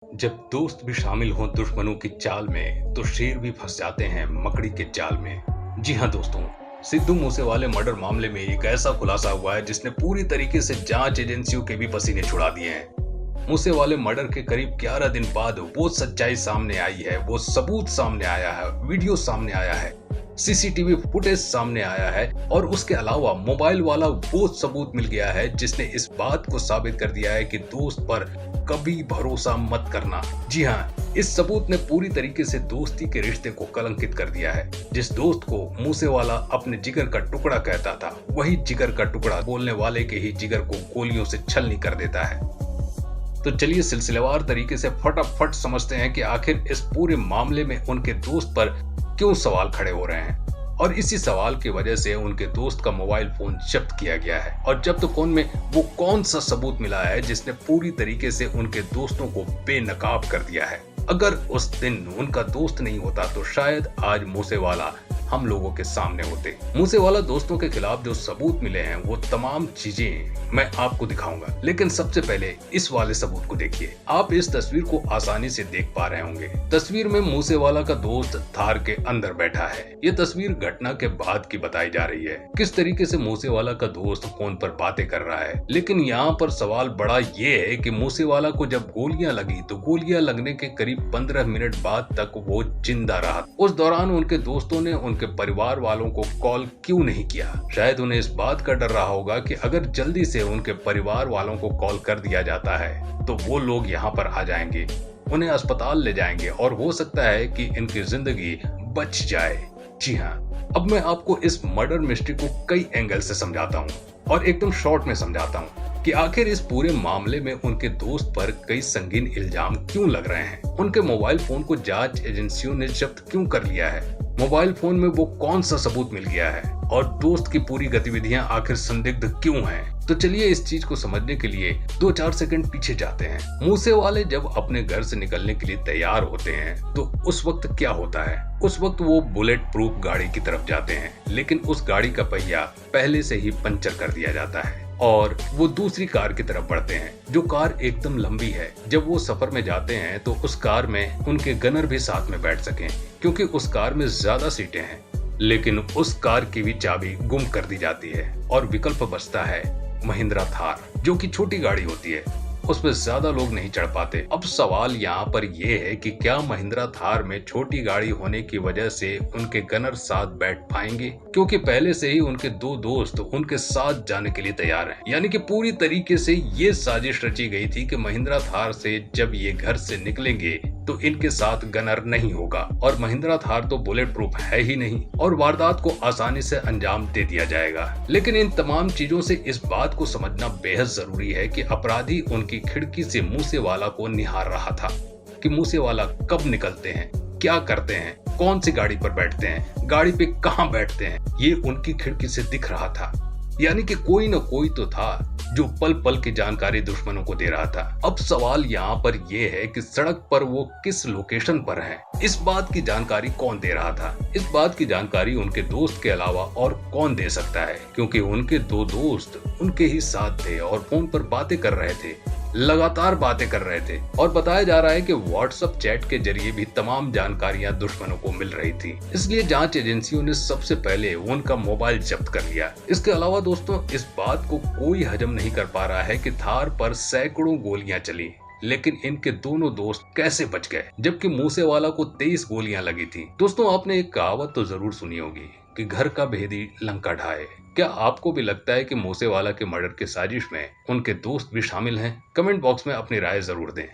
जब दोस्त भी शामिल हों दुश्मनों की चाल में तो शेर भी फंस जाते हैं मकड़ी के जाल में। जी हाँ दोस्तों, सिद्धू मूसेवाले मर्डर मामले में एक ऐसा खुलासा हुआ है जिसने पूरी तरीके से जांच एजेंसियों के भी पसीने छुड़ा दिए हैं। मूसेवाले मर्डर के करीब 11 दिन बाद वो सच्चाई सामने आई है, वो सबूत सामने आया है, वीडियो सामने आया है, सीसीटीवी फुटेज सामने आया है और उसके अलावा मोबाइल वाला वो सबूत मिल गया है जिसने इस बात को साबित कर दिया है कि दोस्त पर कभी भरोसा मत करना। जी हाँ, इस सबूत ने पूरी तरीके से दोस्ती के रिश्ते को कलंकित कर दिया है। जिस दोस्त को मूसेवाला अपने जिगर का टुकड़ा कहता था, वही जिगर का टुकड़ा बोलने वाले के ही जिगर को गोलियों से छलनी कर देता है। तो चलिए सिलसिलेवार तरीके से फटाफट समझते हैं कि आखिर इस पूरे मामले में उनके दोस्त पर क्यों सवाल खड़े हो रहे हैं और इसी सवाल की वजह से उनके दोस्त का मोबाइल फोन जब्त किया गया है। और जब्त फोन में वो कौन सा सबूत मिला है जिसने पूरी तरीके से उनके दोस्तों को बेनकाब कर दिया है। अगर उस दिन उनका दोस्त नहीं होता तो शायद आज मूसेवाला हम लोगों के सामने होते। मूसेवाला दोस्तों के खिलाफ जो सबूत मिले हैं वो तमाम चीजें मैं आपको दिखाऊंगा, लेकिन सबसे पहले इस वाले सबूत को देखिए। आप इस तस्वीर को आसानी से देख पा रहे होंगे। तस्वीर में मूसेवाला का दोस्त थार के अंदर बैठा है। ये तस्वीर घटना के बाद की बताई जा रही है, किस तरीके से मूसेवाला का दोस्त फोन पर बातें कर रहा है। लेकिन यहाँ पर सवाल बड़ा ये है कि मूसेवाला को जब गोलियां लगी तो गोलियां लगने के करीब 15 मिनट बाद तक वो जिंदा रहा। उस दौरान उनके दोस्तों ने उनके परिवार वालों को कॉल क्यों नहीं किया? शायद उन्हें इस बात का डर रहा होगा कि अगर जल्दी से उनके परिवार वालों को कॉल कर दिया जाता है तो वो लोग यहाँ पर आ जाएंगे, उन्हें अस्पताल ले जाएंगे और हो सकता है कि इनकी जिंदगी बच जाए। जी हाँ, अब मैं आपको इस मर्डर मिस्ट्री को कई एंगल से समझाता हूँ और एकदम शॉर्ट में समझाता हूँ कि आखिर इस पूरे मामले में उनके दोस्त पर कई संगीन इल्जाम क्यों लग रहे हैं। उनके मोबाइल फोन को जांच एजेंसियों ने जब्त क्यों कर लिया है, मोबाइल फोन में वो कौन सा सबूत मिल गया है और दोस्त की पूरी गतिविधियां आखिर संदिग्ध क्यों हैं। तो चलिए इस चीज को समझने के लिए 2-4 सेकंड पीछे जाते हैं। मूसेवाले जब अपने घर से निकलने के लिए तैयार होते हैं तो उस वक्त क्या होता है? उस वक्त वो बुलेट प्रूफ गाड़ी की तरफ जाते हैं, लेकिन उस गाड़ी का पहिया पहले से ही पंचर कर दिया जाता है और वो दूसरी कार की तरफ बढ़ते हैं, जो कार एकदम लंबी है। जब वो सफर में जाते हैं तो उस कार में उनके गनर भी साथ में बैठ सकें, क्योंकि उस कार में ज्यादा सीटें हैं। लेकिन उस कार की भी चाबी गुम कर दी जाती है और विकल्प बचता है महिंद्रा थार, जो कि छोटी गाड़ी होती है, उसमें ज्यादा लोग नहीं चढ़ पाते। अब सवाल यहाँ पर यह है कि क्या महिंद्रा थार में छोटी गाड़ी होने की वजह से उनके गनर साथ बैठ पाएंगे, क्योंकि पहले से ही उनके दो दोस्त उनके साथ जाने के लिए तैयार हैं। यानी कि पूरी तरीके से ये साजिश रची गई थी कि महिंद्रा थार से जब ये घर से निकलेंगे तो इनके साथ गनर नहीं होगा और महिंद्रा थार तो बुलेट प्रूफ है ही नहीं और वारदात को आसानी से अंजाम दे दिया जाएगा। लेकिन इन तमाम चीजों से इस बात को समझना बेहद जरूरी है कि अपराधी उनकी खिड़की से मूसेवाला को निहार रहा था कि मूसेवाला कब निकलते हैं, क्या करते हैं, कौन सी गाड़ी पर बैठते हैं, गाड़ी पे कहां बैठते हैं, ये उनकी खिड़की से दिख रहा था। यानी कि कोई न कोई तो था जो पल पल की जानकारी दुश्मनों को दे रहा था। अब सवाल यहाँ पर यह है कि सड़क पर वो किस लोकेशन पर हैं, इस बात की जानकारी कौन दे रहा था? इस बात की जानकारी उनके दोस्त के अलावा और कौन दे सकता है, क्योंकि उनके दो दोस्त उनके ही साथ थे और फोन पर बातें कर रहे थे, लगातार बातें कर रहे थे और बताया जा रहा है कि व्हाट्सएप चैट के जरिए भी तमाम जानकारियां दुश्मनों को मिल रही थी। इसलिए जांच एजेंसियों ने सबसे पहले उनका मोबाइल जब्त कर लिया। इसके अलावा दोस्तों, इस बात को कोई हजम नहीं कर पा रहा है कि थार पर सैकड़ों गोलियां चली, लेकिन इनके दोनों दोस्त कैसे बच गए, जबकि मूसेवाला को 23 गोलियां लगी थी। दोस्तों, आपने एक कहावत तो जरूर सुनी होगी कि घर का भेदी लंका ढाए। क्या आपको भी लगता है कि मूसेवाला के मर्डर के साजिश में उनके दोस्त भी शामिल हैं? कमेंट बॉक्स में अपनी राय जरूर दें।